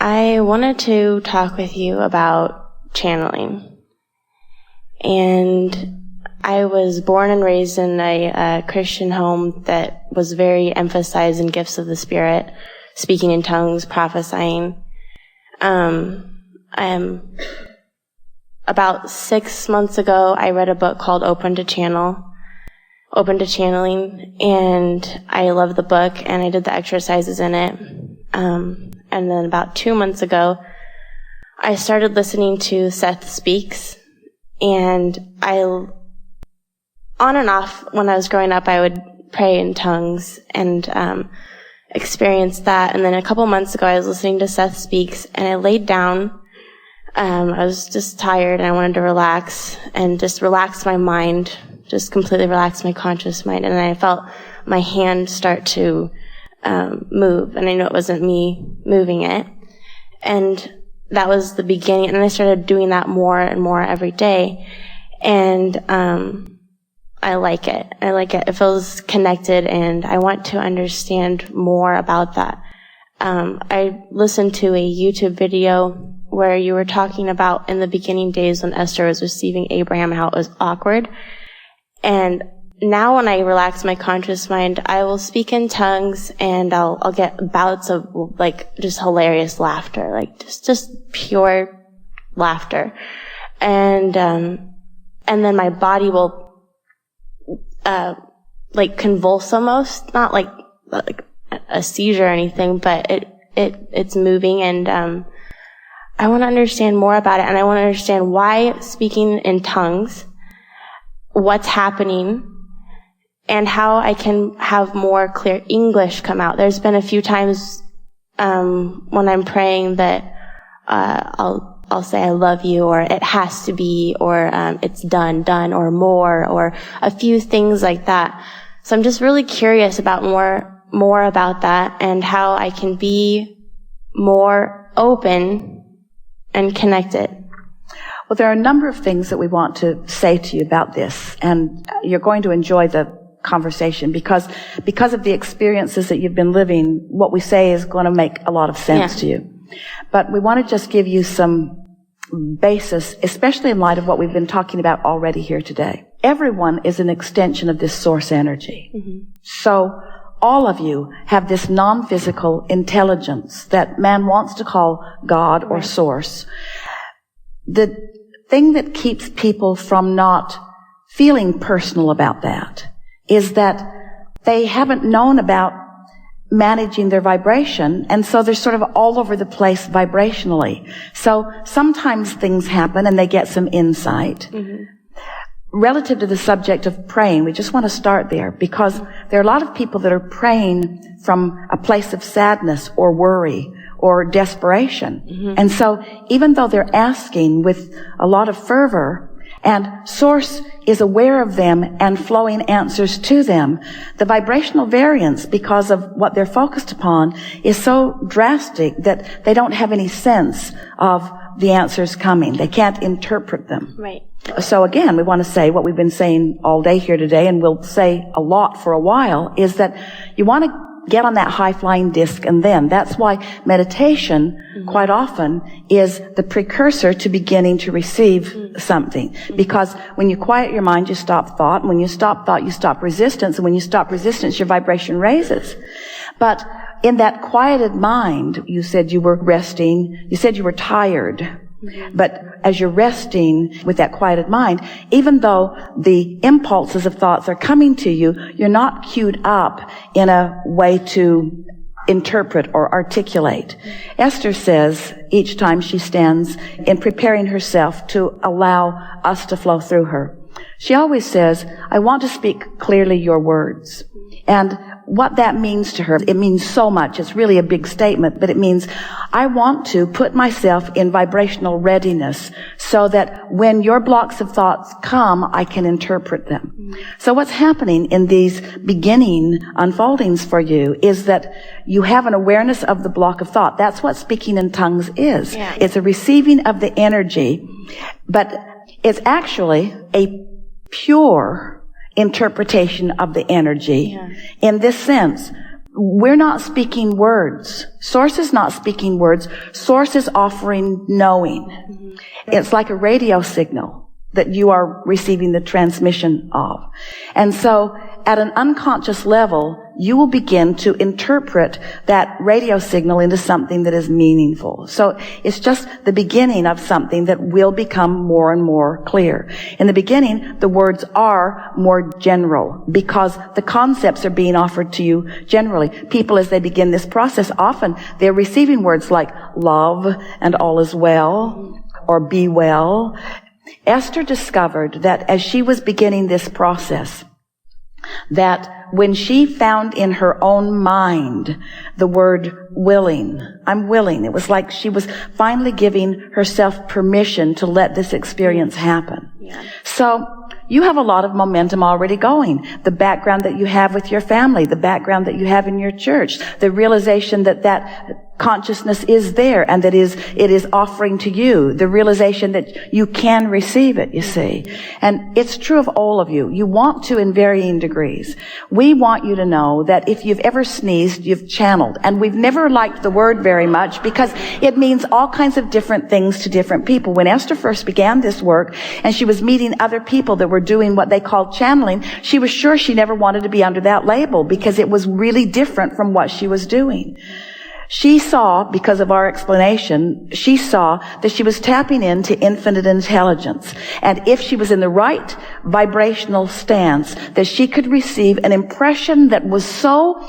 I wanted to talk with you about channeling. And I was born and raised in a Christian home that was very emphasized in gifts of the Spirit, speaking in tongues, prophesying. About 6 months ago, I read a book called Open to Channeling, and I loved the book, and I did the exercises in it. And then about 2 months ago, I started listening to Seth Speaks, and on and off, when I was growing up, I would pray in tongues and experience that. And then a couple months ago, I was listening to Seth Speaks, and I laid down. I was just tired, and I wanted to relax and just relax my mind, just completely relax my conscious mind. And I felt my hand start to move, and I know it wasn't me moving it. And that was the beginning, and I started doing that more and more every day. And I like it. It feels connected, and I want to understand more about that. I listened to a YouTube video where you were talking about in the beginning days when Esther was receiving Abraham, how it was awkward. And now when I relax my conscious mind, I will speak in tongues, and I'll get bouts of like just hilarious laughter, like just pure laughter. And then my body will like convulse almost, not like a seizure or anything, but it's moving. And I want to understand more about it, and I want to understand why speaking in tongues, what's happening, and how I can have more clear English come out. There's been a few times when I'm praying that I'll say I love you, or it has to be, or it's done, or more, or a few things like that. So I'm just really curious about more about that, and how I can be more open and connected. Well, there are a number of things that we want to say to you about this, and you're going to enjoy the conversation because of the experiences that you've been living. What we say is going to make a lot of sense to you. But we want to just give you some basis, especially in light of what we've been talking about already here today. Everyone is an extension of this source energy. Mm-hmm. So all of you have this non-physical intelligence that man wants to call God or source. The thing that keeps people from not feeling personal about that is that they haven't known about managing their vibration, and so they're sort of all over the place vibrationally. So sometimes things happen and they get some insight. Mm-hmm. Relative to the subject of praying, we just want to start there, because there are a lot of people that are praying from a place of sadness or worry or desperation. Mm-hmm. And so even though they're asking with a lot of fervor, and Source is aware of them and flowing answers to them, the vibrational variance, because of what they're focused upon, is so drastic that they don't have any sense of the answers coming. They can't interpret them. Right. So again, we want to say what we've been saying all day here today, and we'll say a lot for a while, is that you want to get on that high-flying disc, and then that's why meditation quite often is the precursor to beginning to receive something. Because when you quiet your mind, you stop thought, and when you stop thought, you stop resistance, and when you stop resistance, your vibration raises. But in that quieted mind, you said you were resting, you said you were tired. But as you're resting with that quieted mind, even though the impulses of thoughts are coming to you, you're not queued up in a way to interpret or articulate. Esther says each time she stands in preparing herself to allow us to flow through her, she always says, I want to speak clearly your words. And what that means to her, it means so much. It's really a big statement, but it means I want to put myself in vibrational readiness so that when your blocks of thoughts come, I can interpret them. So what's happening in these beginning unfoldings for you is that you have an awareness of the block of thought. That's what speaking in tongues is. Yeah. It's a receiving of the energy, but it's actually a pure interpretation of the energy in this sense. we're not speaking words. Source is not speaking words. Source is offering knowing. It's like a radio signal that you are receiving the transmission of. And so at an unconscious level, you will begin to interpret that radio signal into something that is meaningful. So it's just the beginning of something that will become more and more clear. In the beginning, the words are more general because the concepts are being offered to you generally. People, as they begin this process, often they're receiving words like love and all is well or be well. Esther discovered that as she was beginning this process, that when she found in her own mind the word willing, I'm willing, it was like she was finally giving herself permission to let this experience happen. Yeah. So you have a lot of momentum already going. The background that you have with your family, the background that you have in your church, the realization that that consciousness is there and that it is offering to you, the realization that you can receive it, you see. And it's true of all of you. You want to in varying degrees. We want you to know that if you've ever sneezed, you've channeled. And we've never liked the word very much because it means all kinds of different things to different people. When Esther first began this work and she was meeting other people that were doing what they called channeling, she was sure she never wanted to be under that label because it was really different from what she was doing. She saw, because of our explanation, she saw that she was tapping into infinite intelligence. And if she was in the right vibrational stance, that she could receive an impression that was so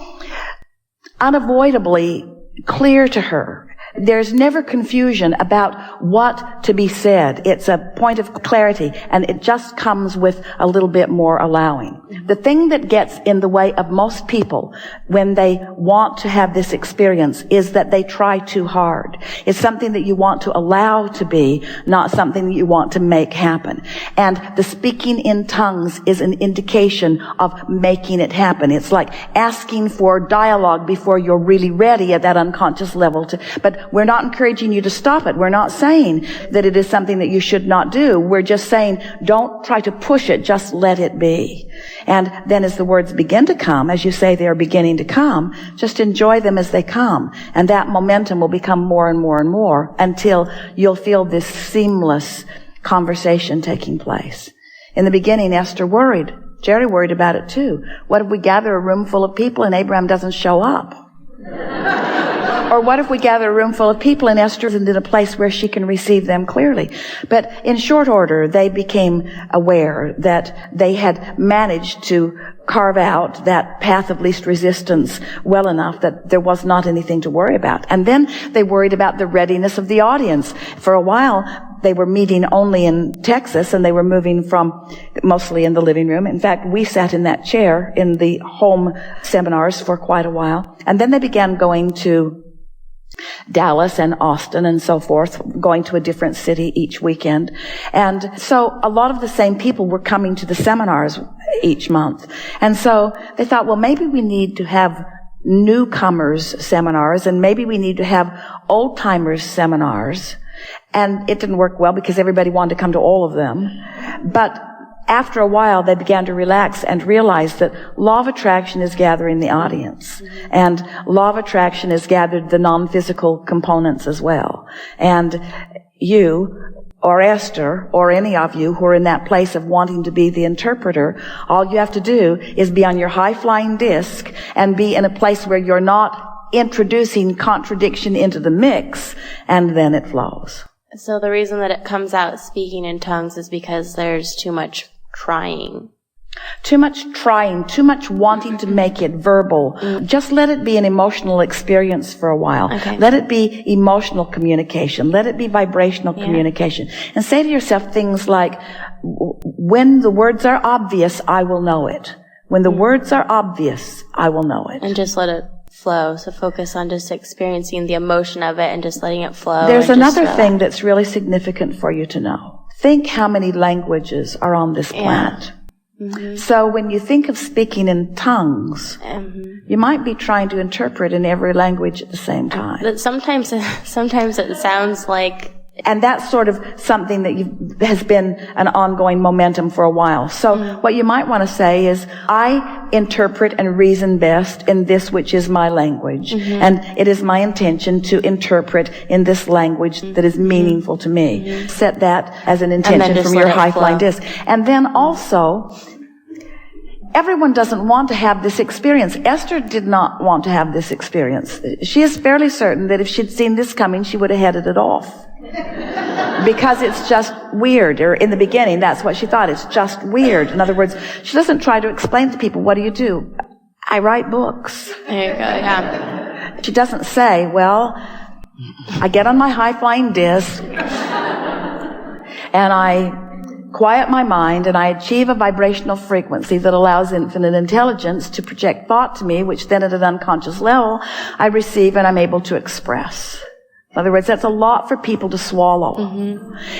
unavoidably clear to her. There's never confusion about what to be said. It's a point of clarity, and it just comes with a little bit more allowing. The thing that gets in the way of most people when they want to have this experience is that they try too hard. It's something that you want to allow to be, not something that you want to make happen. And the speaking in tongues is an indication of making it happen. It's like asking for dialogue before you're really ready at that unconscious level but we're not encouraging you to stop it. We're not saying that it is something that you should not do. We're just saying don't try to push it, just let it be. And then as the words begin to come, as you say they are beginning to come, just enjoy them as they come. And that momentum will become more and more and more until you'll feel this seamless conversation taking place. In the beginning, Esther worried. Jerry worried about it too. What if we gather a room full of people and Abraham doesn't show up? Or what if we gather a room full of people and Esther isn't in a place where she can receive them clearly? But in short order, they became aware that they had managed to carve out that path of least resistance well enough that there was not anything to worry about. And then they worried about the readiness of the audience. For a while, they were meeting only in Texas, and they were moving from mostly in the living room. In fact, we sat in that chair in the home seminars for quite a while. And then they began going to Dallas and Austin and so forth, going to a different city each weekend. And so a lot of the same people were coming to the seminars each month. And so they thought, well, maybe we need to have newcomers seminars, and maybe we need to have old-timers seminars. And it didn't work well because everybody wanted to come to all of them. But after a while, they began to relax and realize that law of attraction is gathering the audience. And law of attraction has gathered the non-physical components as well. And you, or Esther, or any of you who are in that place of wanting to be the interpreter, all you have to do is be on your high-flying disc and be in a place where you're not introducing contradiction into the mix, and then it flows. So the reason that it comes out speaking in tongues is because there's too much trying. Too much trying, too much wanting to make it verbal. Just let it be an emotional experience for a while. Okay. Let it be emotional communication. Let it be vibrational communication. And say to yourself things like, when the words are obvious, I will know it. When the words are obvious, I will know it. And just let it flow. So focus on just experiencing the emotion of it and just letting it flow. There's another thing that's really significant for you to know. Think how many languages are on this planet. Mm-hmm. So when you think of speaking in tongues, you might be trying to interpret in every language at the same time. But sometimes it sounds like... And that's sort of something that has been an ongoing momentum for a while. So what you might want to say is, I interpret and reason best in this which is my language. And it is my intention to interpret in this language that is meaningful to me. Set that as an intention from your high flying disc. And then also, everyone doesn't want to have this experience. Esther did not want to have this experience. She is fairly certain that if she'd seen this coming, she would have headed it off. Because it's just weird. Or in the beginning, that's what she thought. It's just weird. In other words, she doesn't try to explain to people, what do you do? I write books. There you go, yeah. She doesn't say, well, I get on my high-flying disc and I quiet my mind and I achieve a vibrational frequency that allows infinite intelligence to project thought to me, which then at an unconscious level I receive and I'm able to express. In other words, that's a lot for people to swallow.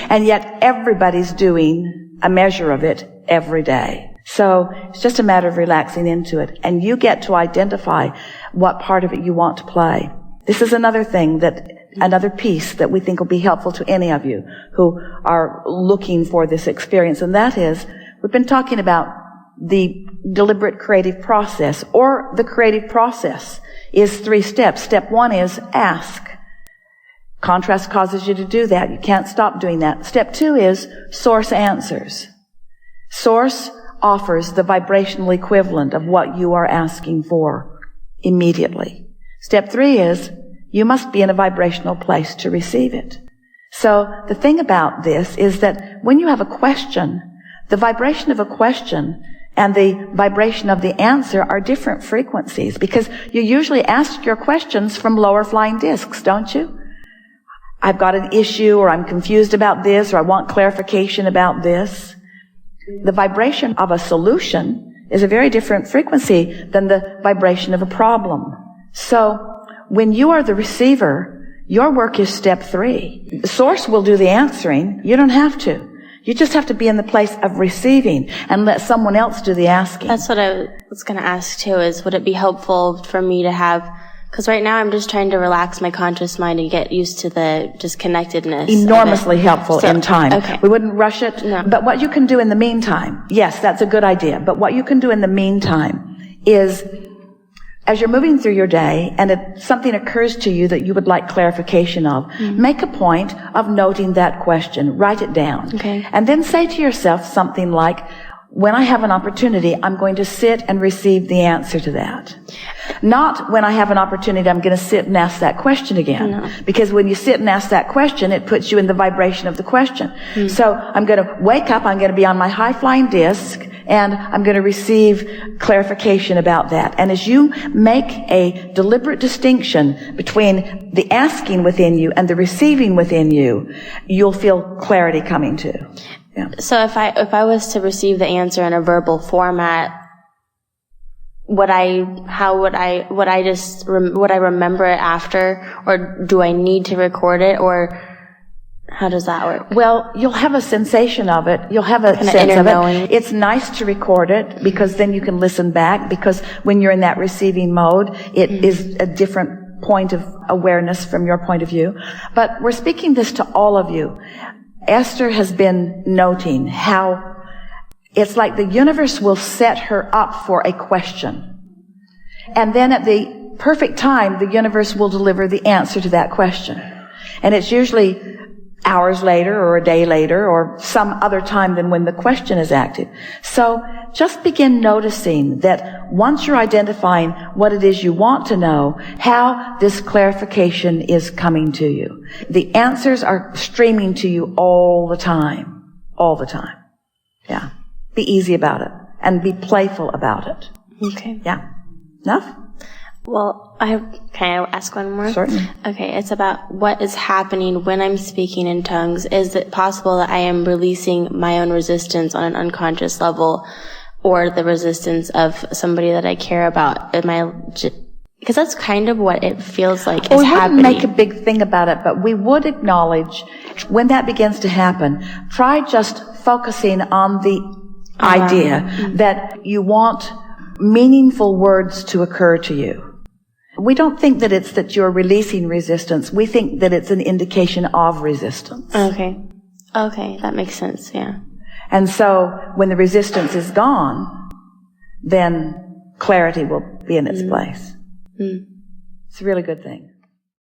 And yet everybody's doing a measure of it every day. So it's just a matter of relaxing into it. And you get to identify what part of it you want to play. This is another piece that we think will be helpful to any of you who are looking for this experience. And that is, we've been talking about the deliberate creative process, or the creative process is 3 steps. Step 1 is ask. Contrast causes you to do that. You can't stop doing that. Step 2 is source answers. Source offers the vibrational equivalent of what you are asking for immediately. Step 3 is you must be in a vibrational place to receive it. So the thing about this is that when you have a question, the vibration of a question and the vibration of the answer are different frequencies, because you usually ask your questions from lower flying discs, don't you? I've got an issue, or I'm confused about this, or I want clarification about this. The vibration of a solution is a very different frequency than the vibration of a problem. So when you are the receiver, your work is step 3. The source will do the answering. You don't have to. You just have to be in the place of receiving and let someone else do the asking. That's what I was going to ask too, is would it be helpful for me to have, because right now I'm just trying to relax my conscious mind and get used to the disconnectedness. Enormously helpful in time. Okay. We wouldn't rush it. No. But what you can do in the meantime, yes, that's a good idea. But what you can do in the meantime is, as you're moving through your day and something occurs to you that you would like clarification of, make a point of noting that question. Write it down. Okay. And then say to yourself something like, when I have an opportunity, I'm going to sit and receive the answer to that. Not when I have an opportunity, I'm going to sit and ask that question again. No. Because when you sit and ask that question, it puts you in the vibration of the question. So I'm going to wake up, I'm going to be on my high-flying disc, and I'm going to receive clarification about that. And as you make a deliberate distinction between the asking within you and the receiving within you, you'll feel clarity coming too. Yeah. So if I was to receive the answer in a verbal format, would I remember it after, or do I need to record it, or how does that work? Well, you'll have a sensation of it. You'll have a sense of it. It's nice to record it, because then you can listen back, because when you're in that receiving mode, it is a different point of awareness from your point of view. But we're speaking this to all of you. Esther has been noting how it's like the universe will set her up for a question. And then at the perfect time, the universe will deliver the answer to that question. And it's usually hours later, or a day later, or some other time than when the question is active. So just begin noticing that once you're identifying what it is you want to know, how this clarification is coming to you. The answers are streaming to you all the time. All the time. Yeah. Be easy about it. And be playful about it. Okay. Yeah. Enough? Well, can I ask one more? Certainly. Okay, it's about what is happening when I'm speaking in tongues. Is it possible that I am releasing my own resistance on an unconscious level, or the resistance of somebody that I care about? Because that's kind of what it feels like is happening. We wouldn't make a big thing about it, but we would acknowledge when that begins to happen. Try just focusing on the idea that you want meaningful words to occur to you. We don't think that it's that you're releasing resistance. We think that it's an indication of resistance. Okay, that makes sense, yeah. And so when the resistance is gone, then clarity will be in its place. It's a really good thing.